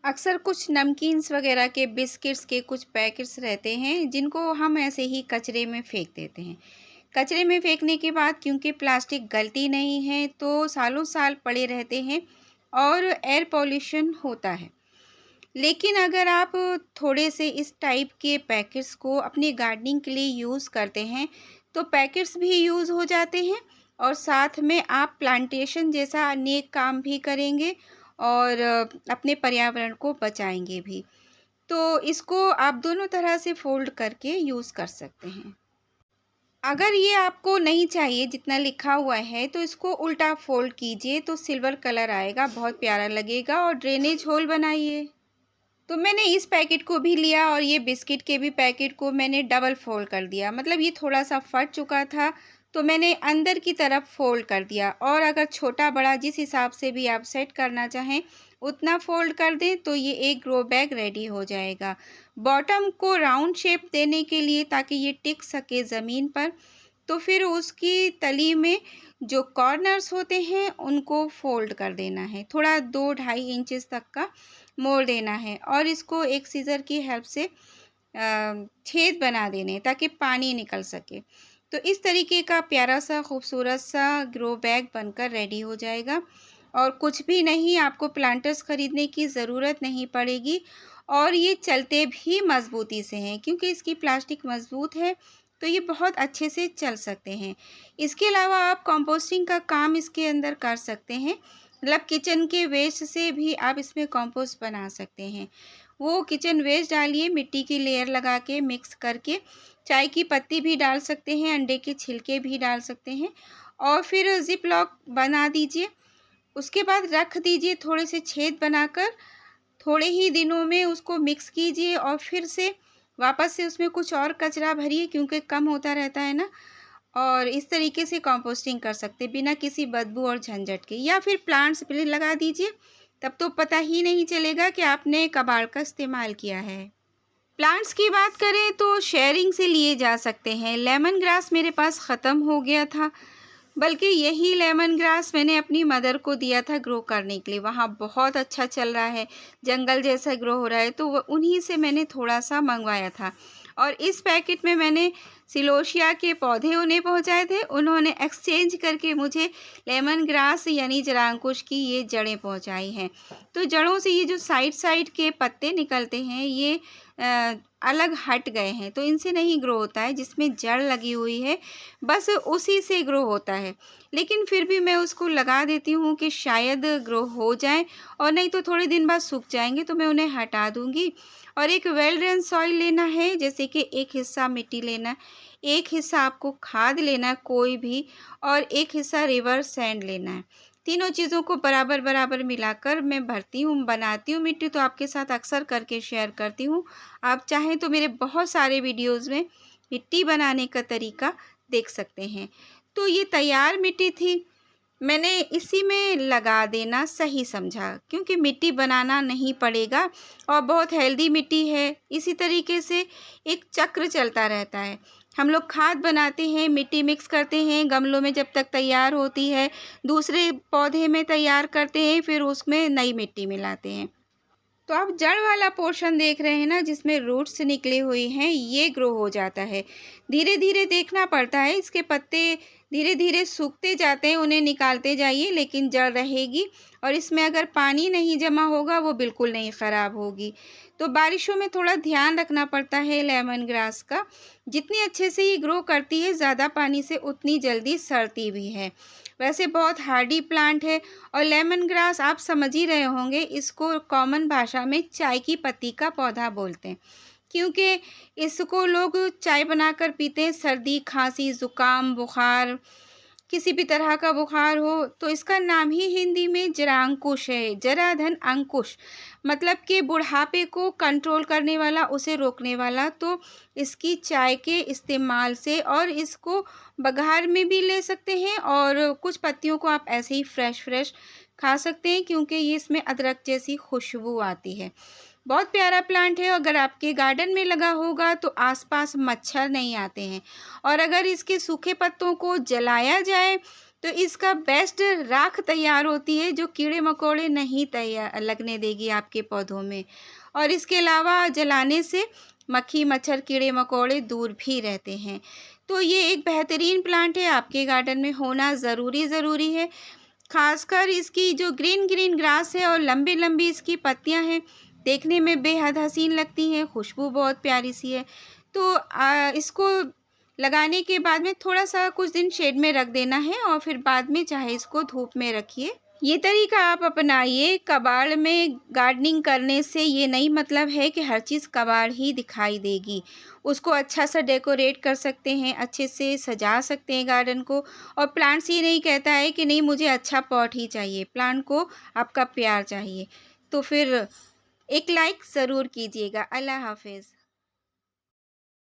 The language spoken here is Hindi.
अक्सर कुछ नमकीन्स वगैरह के बिस्किट्स के कुछ पैकेट्स रहते हैं जिनको हम ऐसे ही कचरे में फेंक देते हैं। कचरे में फेंकने के बाद क्योंकि प्लास्टिक गलती नहीं है तो सालों साल पड़े रहते हैं और एयर पॉल्यूशन होता है। लेकिन अगर आप थोड़े से इस टाइप के पैकेट्स को अपनी गार्डनिंग के लिए यूज़ करते हैं तो पैकेट्स भी यूज़ हो जाते हैं और साथ में आप प्लांटेशन जैसा नेक काम भी करेंगे और अपने पर्यावरण को बचाएंगे भी। तो इसको आप दोनों तरह से फ़ोल्ड करके यूज़ कर सकते हैं। अगर ये आपको नहीं चाहिए जितना लिखा हुआ है तो इसको उल्टा फ़ोल्ड कीजिए तो सिल्वर कलर आएगा, बहुत प्यारा लगेगा और ड्रेनेज होल बनाइए। तो मैंने इस पैकेट को भी लिया और ये बिस्किट के भी पैकेट को मैंने डबल फ़ोल्ड कर दिया। मतलब ये थोड़ा-सा फट चुका था, तो मैंने अंदर की तरफ फ़ोल्ड कर दिया और अगर छोटा-बड़ा जिस हिसाब से भी आप सेट करना चाहें, उतना फ़ोल्ड कर दें, तो ये एक ग्रो बैग रेडी हो जाएगा। बॉटम को राउंड शेप देने के लिए ताकि ये टिक सके ज़मीन पर, तो फिर उसकी तली में जो कॉर्नर्स होते हैं, उनको फ़ोल्ड कर देना है। थोड़ा 2 ढाई इंचेस तक का मोड़ देना है और इसको एक सीज़र की हेल्प से छेद बना देने हैं ताकि पानी निकल सके। तो इस तरीके का प्यारा सा खूबसूरत सा ग्रो बैग बनकर रेडी हो जाएगा और कुछ भी नहीं, आपको प्लांटर्स ख़रीदने की ज़रूरत नहीं पड़ेगी और ये चलते भी मज़बूती से हैं क्योंकि इसकी प्लास्टिक मज़बूत है, तो ये बहुत अच्छे से चल सकते हैं। इसके अलावा आप कंपोस्टिंग का काम इसके अंदर कर सकते हैं। मतलब किचन के वेस्ट से भी आप इसमें कंपोस्ट बना सकते हैं। वो किचन वेस्ट डालिए, मिट्टी की लेयर लगा के मिक्स करके, चाय की पत्ती भी डाल सकते हैं, अंडे के छिलके भी डाल सकते हैं और फिर ज़िप लॉक बना दीजिए। उसके बाद रख दीजिए थोड़े से छेद बनाकर, थोड़े ही दिनों में उसको मिक्स कीजिए और फिर से वापस से उसमें कुछ और कचरा भरिए क्योंकि कम होता रहता है ना। और इस तरीके से कंपोस्टिंग कर सकते हैं बिना किसी बदबू और झंझट के, या फिर प्लांट्स पे लगा दीजिए, तब तो पता ही नहीं चलेगा कि आपने कबाड़ का इस्तेमाल किया है। प्लांट्स की बात करें तो शेयरिंग से लिए जा सकते हैं। लेमन ग्रास मेरे पास ख़त्म हो गया था, बल्कि यही लेमन ग्रास मैंने अपनी मदर को दिया था ग्रो करने के लिए। वहाँ बहुत अच्छा चल रहा है, जंगल जैसा ग्रो हो रहा है, तो उन्हीं से मैंने थोड़ा-सा मंगवाया था और इस पैकेट में मैंने सिलोशिया के पौधे उन्हें पहुँचाए थे। उन्होंने एक्सचेंज करके मुझे लेमन ग्रास यानी जराकुश की ये जड़ें पहुँचाई हैं। तो जड़ों से ये जो साइड-साइड के पत्ते निकलते हैं, ये अलग हट गए हैं, तो इनसे नहीं ग्रो होता है। जिसमें जड़ लगी हुई है, बस उसी से ग्रो होता है। लेकिन फिर भी मैं उसको लगा देती हूँ कि शायद ग्रो हो जाए और नहीं तो थोड़े दिन बाद सूख जाएँगे, तो मैं उन्हें हटा दूँगी। और एक वेल ड्रेन सॉइल लेना है, जैसे कि एक हिस्सा मिट्टी लेना है, एक हिस्सा आपको खाद लेना है कोई भी और एक हिस्सा रिवर सैंड लेना है। तीनों चीज़ों को बराबर-बराबर मिलाकर मैं भरती हूँ, बनाती हूँ मिट्टी, तो आपके साथ अक्सर करके शेयर करती हूँ। आप चाहें तो मेरे बहुत सारे वीडियोज़ में मिट्टी बनाने का तरीका देख सकते हैं। तो ये तैयार मिट्टी थी, मैंने इसी में लगा देना सही समझा क्योंकि मिट्टी बनाना नहीं पड़ेगा और बहुत हेल्दी मिट्टी है। इसी तरीके से एक चक्र चलता रहता है। हम लोग खाद बनाते हैं, मिट्टी मिक्स करते हैं गमलों में, जब तक तैयार होती है, दूसरे पौधे में तैयार करते हैं, फिर उसमें नई मिट्टी मिलाते हैं। तो आप जड़ वाला पोर्शन देख रहे हैं ना, जिसमें रूट्स निकले हुए हैं, ये ग्रो हो जाता है। धीरे-धीरे देखना पड़ता है, इसके पत्ते धीरे-धीरे सूखते जाते हैं, उन्हें निकालते जाइए, लेकिन जड़ रहेगी और इसमें अगर पानी नहीं जमा होगा, वो बिल्कुल नहीं ख़राब होगी। तो बारिशों में थोड़ा ध्यान रखना पड़ता है लेमन ग्रास का। जितनी अच्छे से ये ग्रो करती है, ज़्यादा पानी से उतनी जल्दी सड़ती भी है। वैसे बहुत हार्डी प्लांट है और लेमन ग्रास आप समझ ही रहे होंगे, इसको कॉमन भाषा में चाय की पत्ती का पौधा बोलते हैं क्योंकि इसको लोग चाय बनाकर पीते हैं। सर्दी, खांसी, ज़ुकाम, बुखार, किसी भी तरह का बुखार हो तो इसका नाम ही हिंदी में जरांकुश है। जरा धन अंकुश, मतलब कि बुढ़ापे को कंट्रोल करने वाला, उसे रोकने वाला। तो इसकी चाय के इस्तेमाल से, और इसको बघार में भी ले सकते हैं और कुछ पत्तियों को आप ऐसे ही फ्रेश खा सकते हैं क्योंकि ये इसमें अदरक जैसी खुशबू आती है। बहुत प्यारा प्लांट है। अगर आपके गार्डन में लगा होगा तो आसपास मच्छर नहीं आते हैं और अगर इसके सूखे पत्तों को जलाया जाए तो इसका बेस्ट राख तैयार होती है जो कीड़े-मकोड़े नहीं तैयार लगने देगी आपके पौधों में। और इसके अलावा जलाने से मक्खी, मच्छर, कीड़े-मकोड़े दूर भी रहते हैं। तो ये एक बेहतरीन प्लांट है, आपके गार्डन में होना ज़रूरी है। ख़ासकर इसकी जो ग्रीन ग्रास है और लंबी-लंबी इसकी पत्तियाँ हैं, देखने में बेहद हसीन लगती हैं, खुशबू बहुत प्यारी-सी है। तो इसको लगाने के बाद में थोड़ा-सा कुछ दिन शेड में रख देना है और फिर बाद में चाहे इसको धूप में रखिए। ये तरीका आप अपनाइए। कबाड़ में गार्डनिंग करने से ये नहीं मतलब है कि हर चीज़ कबाड़ ही दिखाई देगी। उसको अच्छा-सा डेकोरेट कर सकते हैं, अच्छे से सजा सकते हैं गार्डन को। और प्लांट्स ये नहीं कहता है कि नहीं मुझे अच्छा पॉट ही चाहिए, प्लांट को आपका प्यार चाहिए। तो फिर एक लाइक ज़रूर कीजिएगा। अल्लाह हाफ़िज़।